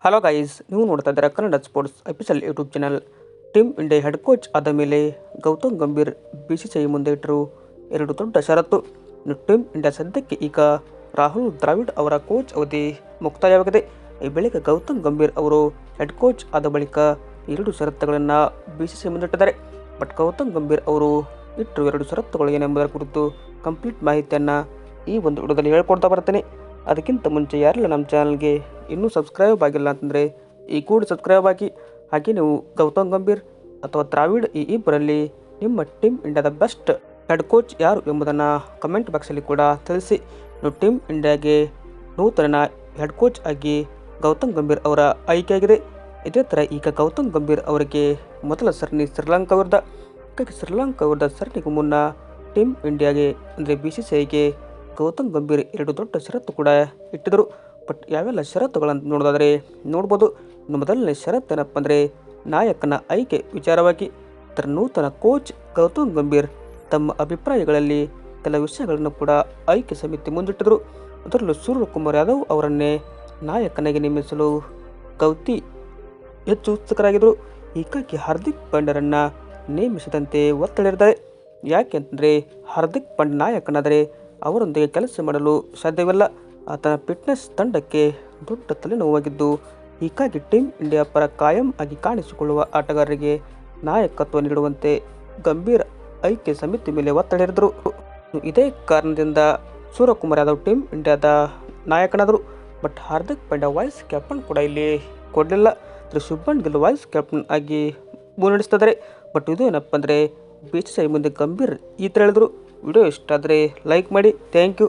Hello guys, ನೀವು ನೋಡ್ತಾ ಇದ್ದೀರಾ Kannada sports official YouTube channel. Team India head coach ಆದ ಮೇಲೆ ಗೌತಮ್ ಗಂಭೀರ್ BCCI ಮುಂದೆ ಇಟ್ಟರು ಎರಡು ದೊಡ್ಡ ಷರತ್ತು. ಟೀಮ್ ಇಂಡಿಯಾ ಸದ್ಯಕ್ಕೆ ಈಗ ರಾಹುಲ್ ದ್ರಾವಿಡ್ ಅವರ ಕೋಚ್ ಅವಧಿ ಮುಕ್ತಾಯವಾಗಿದೆ. ಈ ಬಳಿಕ ಗೌತಮ್ ಗಂಭೀರ್ ಅವರು ಹೆಡ್ ಕೋಚ್ ಆದ ಬಳಿಕ ಎರಡು ಷರತ್ತುಗಳನ್ನು BCCI ಮುಂದಿಟ್ಟಿದ್ದಾರೆ. ಬಟ್ ಗೌತಮ್ ಗಂಭೀರ್ ಅವರು ಇಟ್ಟರು ಎರಡು ಷರತ್ತುಗಳು ಏನೆಂಬುದರ ಕುರಿತು ಕಂಪ್ಲೀಟ್ ಮಾಹಿತಿಯನ್ನು ಈ ಒಂದು ವಿಡಿಯೋದಲ್ಲಿ ಹೇಳ್ಕೊಡ್ತಾ ಬರ್ತೀನಿ. ಅದಕ್ಕಿಂತ ಮುಂಚೆ ಯಾರೆಲ್ಲ ನಮ್ಮ ಚಾನಲ್ಗೆ ಇನ್ನೂ ಸಬ್ಸ್ಕ್ರೈಬ್ ಆಗಿಲ್ಲ ಅಂತಂದರೆ ಈ ಕೂಡ ಸಬ್ಸ್ಕ್ರೈಬ್ ಆಗಿ. ಹಾಗೆ ನೀವು ಗೌತಮ್ ಗಂಭೀರ್ ಅಥವಾ ದ್ರಾವಿಡ್ ಈ ಇಬ್ಬರಲ್ಲಿ ನಿಮ್ಮ ಟೀಮ್ ಇಂಡಿಯಾದ ಬೆಸ್ಟ್ ಹೆಡ್ ಕೋಚ್ ಯಾರು ಎಂಬುದನ್ನು ಕಮೆಂಟ್ ಬಾಕ್ಸಲ್ಲಿ ಕೂಡ ತಿಳಿಸಿ. ನೀವು ಟೀಮ್ ಇಂಡಿಯಾಗೆ ನೂತನ ಹೆಡ್ ಕೋಚ್ ಆಗಿ ಗೌತಮ್ ಗಂಭೀರ್ ಅವರ ಆಯ್ಕೆಯಾಗಿದೆ. ಇದೇ ಥರ ಈಗ ಗೌತಮ್ ಗಂಭೀರ್ ಅವರಿಗೆ ಮೊದಲ ಸರಣಿ ಶ್ರೀಲಂಕಾ ವಿರುದ್ಧ. ಶ್ರೀಲಂಕಾ ವಿರುದ್ಧ ಸರಣಿಗೂ ಮುನ್ನ ಟೀಮ್ ಇಂಡಿಯಾಗೆ ಅಂದರೆ BCCIಗೆ ಗೌತಮ್ ಗಂಭೀರ್ ಎರಡು ದೊಡ್ಡ ಷರತ್ತು ಕೂಡ ಇಟ್ಟಿದ್ದರು. ಬಟ್ ಯಾವೆಲ್ಲ ಷರತ್ತುಗಳನ್ನು ನೋಡೋದಾದರೆ ನೋಡ್ಬೋದು. ಇನ್ನು ಮೊದಲನೇ ಷರತ್ತು ಏನಪ್ಪ ಅಂದರೆ ನಾಯಕನ ಆಯ್ಕೆ ವಿಚಾರವಾಗಿ ನೂತನ ಕೋಚ್ ಗೌತಮ್ ಗಂಭೀರ್ ತಮ್ಮ ಅಭಿಪ್ರಾಯಗಳಲ್ಲಿ ಕೆಲ ವಿಷಯಗಳನ್ನು ಕೂಡ ಆಯ್ಕೆ ಸಮಿತಿ ಮುಂದಿಟ್ಟಿದ್ರು. ಅದರಲ್ಲೂ ಸೂರ್ಯಕುಮಾರ್ ಯಾದವ್ ಅವರನ್ನೇ ನಾಯಕನಾಗಿ ನೇಮಿಸಲು ಗೌತಿ ಹೆಚ್ಚು ಉತ್ಸುಕರಾಗಿದ್ದರು. ಹೀಗಾಗಿ ಹಾರ್ದಿಕ್ ಪಾಂಡ್ಯರನ್ನು ನೇಮಿಸಿದಂತೆ ಒತ್ತಡ. ಯಾಕೆ ಅಂತಂದರೆ ಹಾರ್ದಿಕ್ ಪಾಂಡ್ಯ ನಾಯಕನಾದರೆ ಅವರೊಂದಿಗೆ ಕೆಲಸ ಮಾಡಲು ಸಾಧ್ಯವಿಲ್ಲ. ಆತನ ಫಿಟ್ನೆಸ್ ತಂಡಕ್ಕೆ ದೊಡ್ಡ ತಲೆನೋವಾಗಿದ್ದು, ಹೀಗಾಗಿ ಟೀಮ್ ಇಂಡಿಯಾ ಪರ ಕಾಯಂ ಆಗಿ ಕಾಣಿಸಿಕೊಳ್ಳುವ ಆಟಗಾರರಿಗೆ ನಾಯಕತ್ವ ನೀಡುವಂತೆ ಗಂಭೀರ್ ಆಯ್ಕೆ ಸಮಿತಿ ಮೇಲೆ ಒತ್ತಡ ಹೇರಿದರು. ಇದೇ ಕಾರಣದಿಂದ ಸೂರ್ಯಕುಮಾರ್ ಯಾದವ್ ಟೀಮ್ ಇಂಡಿಯಾದ ನಾಯಕನಾದರು. But Hardik Pandya vice captain ಕೂಡ ಇಲ್ಲಿ ಕೊಡಲಿಲ್ಲ. ಶುಭ್ಮನ್ ಗಿಲ್ ವೈಸ್ ಕ್ಯಾಪ್ಟನ್ ಆಗಿ ಮುನ್ನಡೆಸ್ತಿದ್ದಾರೆ. ಬಟ್ ಇದು ಏನಪ್ಪ ಅಂದರೆ BCCI ಮುಂದೆ ಗಂಭೀರ್ ಈ ಥರ ಹೇಳಿದರು. ವಿಡಿಯೋ ಇಷ್ಟ ಆದರೆ ಲೈಕ್ ಮಾಡಿ. Thank you.